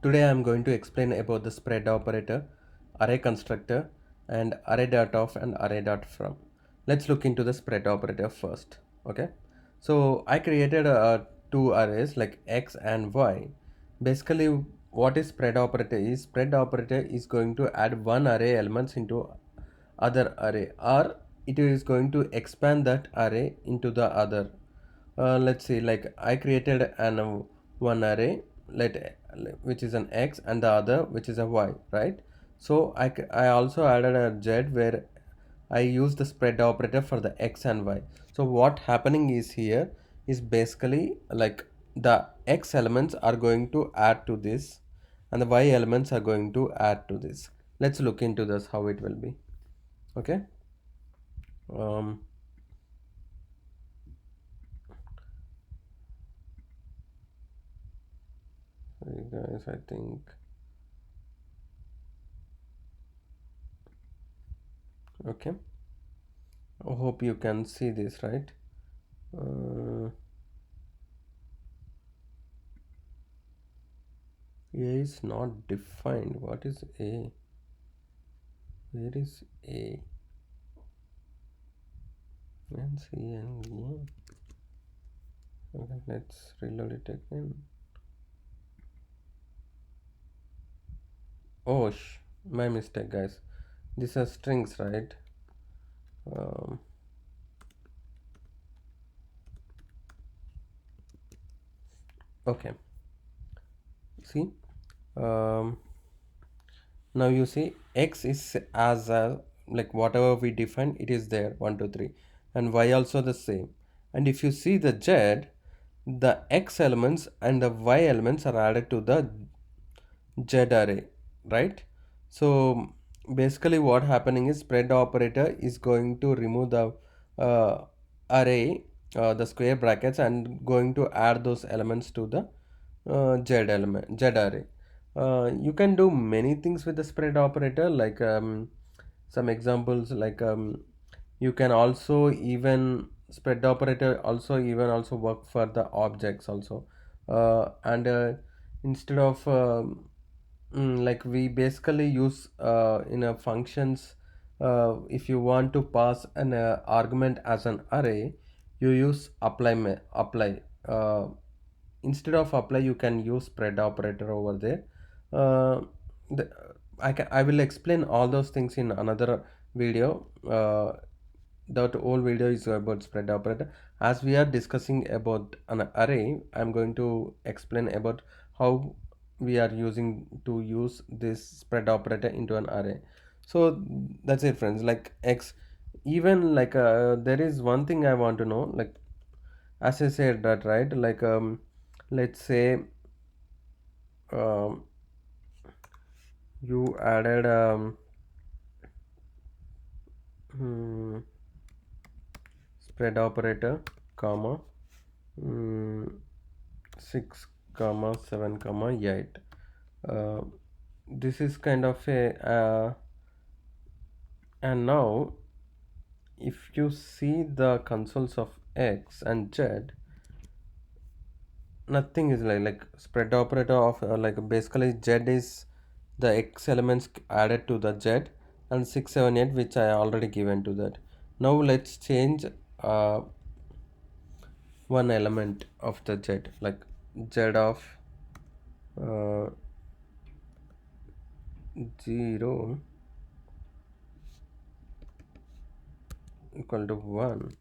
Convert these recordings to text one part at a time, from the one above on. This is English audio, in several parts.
Today I am going to explain about the spread operator, array constructor, and array dot of and array dot from. Let's look into the spread operator first. Okay, so I created two arrays like x and y. Basically, what is spread operator is spread operator is going to add one array elements into other array, or it is going to expand that array into the other. Let's see, like I created an one array, which is an x, and the other which is a y, right? So I also added a z where I use the spread operator for the x and y. So what happening is here is basically like the x elements are going to add to this and the y elements are going to add to this. Let's look into this how it will be. Okay. um Sorry guys, I think. Okay, I hope you can see this, right? uh, A is not defined. What is A? Where is A? And C and E. Okay, let's reload it again. Oh, my mistake, guys. These are strings, right? Um, okay. See, um, now you see X is as a, like whatever we define, it is there 1, 2, 3, and Y also the same. And if you see the Z, the X elements and the Y elements are added to the Z array, right? So basically what happening is spread operator is going to remove the array, the square brackets, and going to add those elements to the Z array. You can do many things with the spread operator, like some examples, like you can also even spread operator also even also work for the objects also. And instead of like we basically use in a functions, if you want to pass an argument as an array, you use apply. Instead of apply, you can use spread operator over there. uh, the, I will explain all those things in another video. That whole video is about spread operator. As we are discussing about an array, I'm going to explain about how we are using to use this spread operator into an array. So that's it, friends. Like x, even like there is one thing I want to know, like as I said that, right? Like let's say um, you added hmm, spread operator, comma, mm, 6 comma 7 comma 8. uh, this is kind of a and now if you see the consoles of x and z, nothing is like spread operator of like basically z is the x elements added to the z, and 678 which I already given to that. Now let's change one element of the z, like z of uh, 0 equal to 1.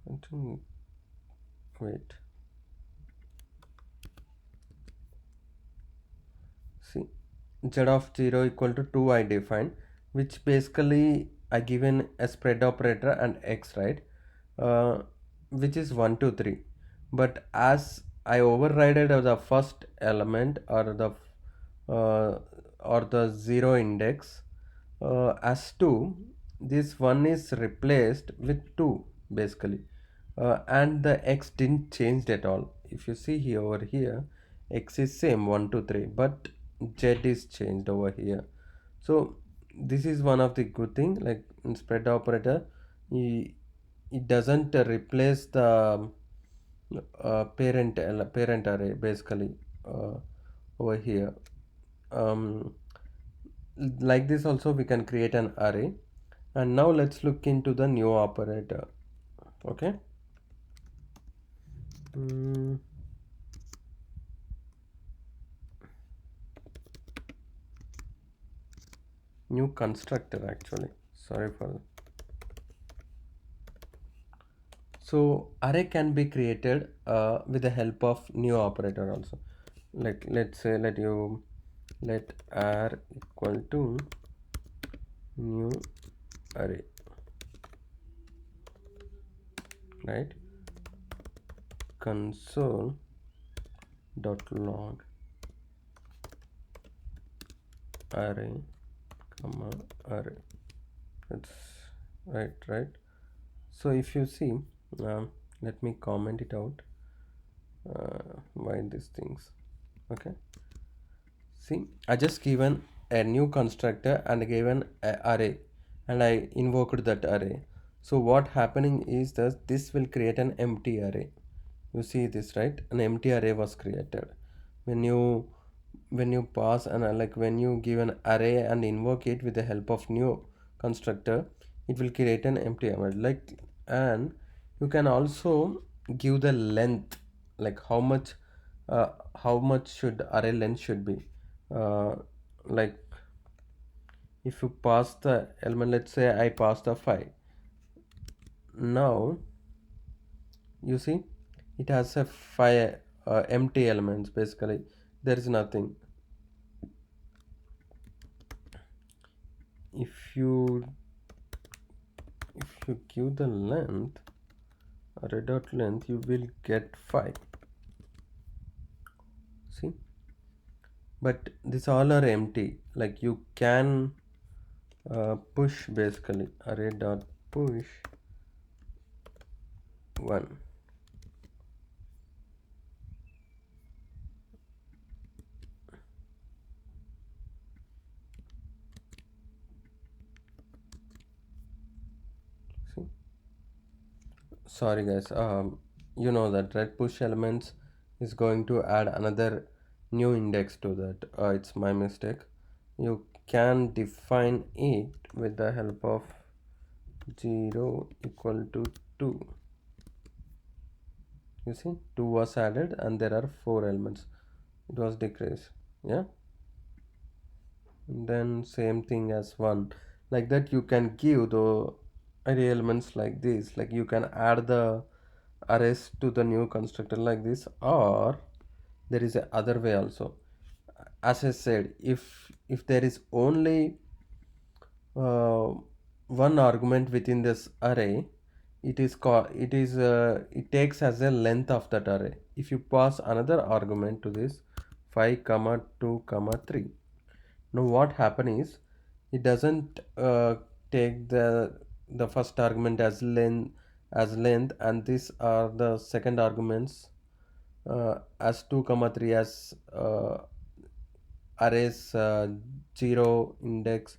I think, wait, see, z of 0 equal to 2 I define, which basically I given a spread operator and x, right? uh, which is 1, 2, 3. But as I overrided the first element uh, or the 0 index as 2, this 1 is replaced with 2 basically. And the x didn't change at all. If you see here over here, x is same 1, 2, 3, but z is changed over here. So this is one of the good thing, like in spread operator, it doesn't replace the parent array basically. uh, over here. um, like this also we can create an array. And now let's look into the new operator. Okay. Mm, new constructor actually, sorry for. So array can be created with the help of new operator also. Like let's say let r equal to new array, right? Console dot log array comma array. That's right. So if you see, let me comment it out, why these things. Okay. See, I just given a new constructor and given a array, and I invoked that array. So what happening is that this will create an empty array. You see this, right? An empty array was created when you pass, and like when you give an array and invoke it with the help of new constructor, it will create an empty array. Like, and you can also give the length, like uh, how much should array length should be. uh, like if you pass the element, let's say I pass the 5. Now you see it has a 5 empty elements. Basically there is nothing. If you if you give the length, array dot length, you will get 5. See, but these all are empty. Like you can push, basically array dot push 1. See, sorry guys, you know that, right? Push elements is going to add another new index to that. It's my mistake. You can define it with the help of 0 equal to 2. You see, 2 was added and there are 4 elements. It was decreased. Yeah. And then same thing as 1. Like that you can give the array elements like this. Like you can add the arrays to the new constructor like this, or there is a other way also. As I said, if there is only uh, one argument within this array, it takes as a length of that array. If you pass another argument to this 5 comma 2 comma 3, now what happen is it doesn't take the first argument as length, and these are the second arguments as 2 comma 3 as arrays 0 index,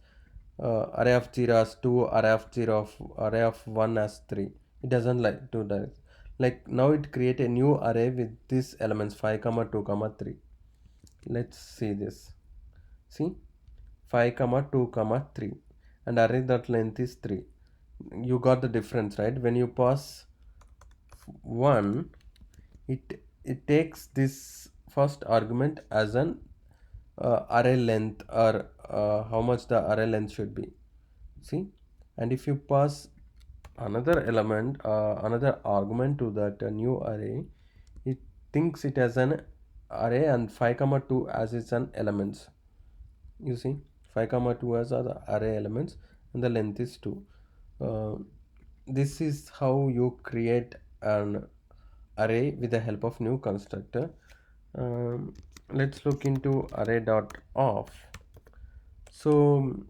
array of 0 as 2, array of 1 as 3. It doesn't like do that. Like now it create a new array with these elements 5 comma 2 comma 3. Let's see this. See, 5 comma 2 comma 3, and array that length is 3. You got the difference, right? When you pass 1, it takes this first argument as an array length, or how much the array length should be. See, and if you pass another element, another argument to that new array, it thinks it as an array, and 5 comma 2 as its an elements. You see, 5 comma 2 as are the array elements, and the length is 2. uh, this is how you create an array with the help of new constructor. Let's look into array dot off. So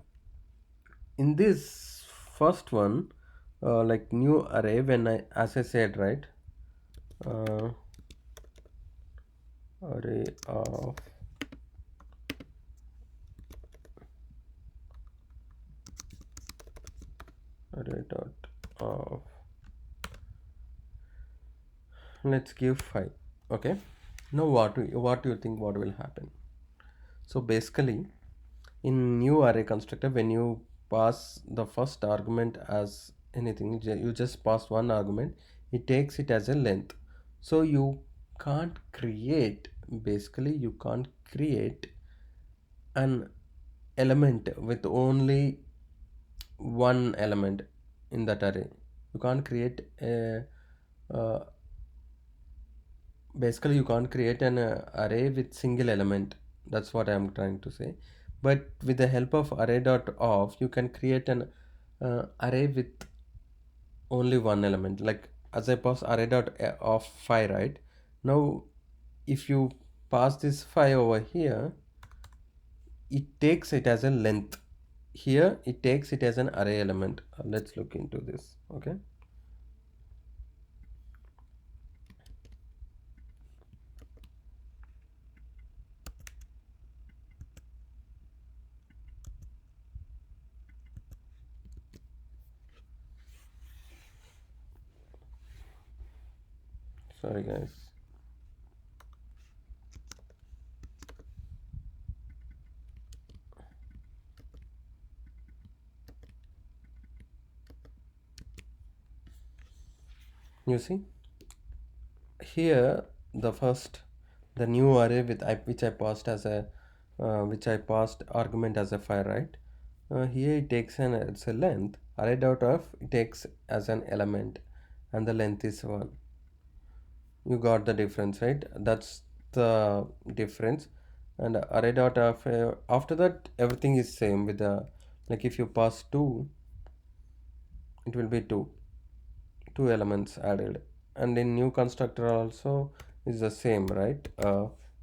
in this first one, like new array, when I, as I said, right, uh, array of array dot of, let's give 5. Okay, now what do you think what will happen? So basically, in new array constructor, when you pass the first argument as anything, you just pass one argument, it takes it as a length. So you can't create, basically you can't create an element with only one element in that array. You can't create a uh, basically you can't create an array with single element. That's what I'm trying to say. But with the help of array dot of, you can create an array with only one element. Like as I pass array dot of 5, right? Now if you pass this 5 over here, it takes it as a length. Here it takes it as an array element. Let's look into this. Okay. Sorry guys. You see here the first, the new array with which I passed as a which I passed argument as a 5, right? Here it takes an it's a length. Array dot of it takes as an element, and the length is 1. You got the difference, right? That's the difference. And array dot of after that everything is same with the, like if you pass 2, it will be 2 elements added. And in new constructor also is the same, right?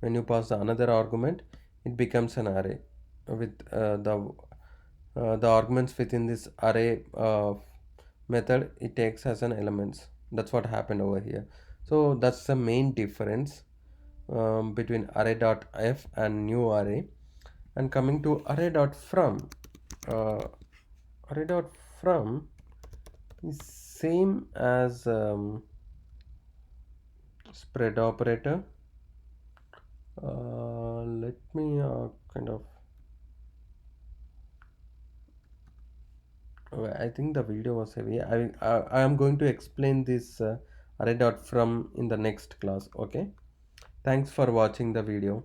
When you pass the another argument, it becomes an array with the arguments within this array method, it takes as an elements. That's what happened over here. So that's the main difference between array dot f and new array. And coming to array dot from, uh, array dot from is same as spread operator. Let me kind of I think the video was heavy. I am going to explain this array dot from in the next class. Okay, thanks for watching the video.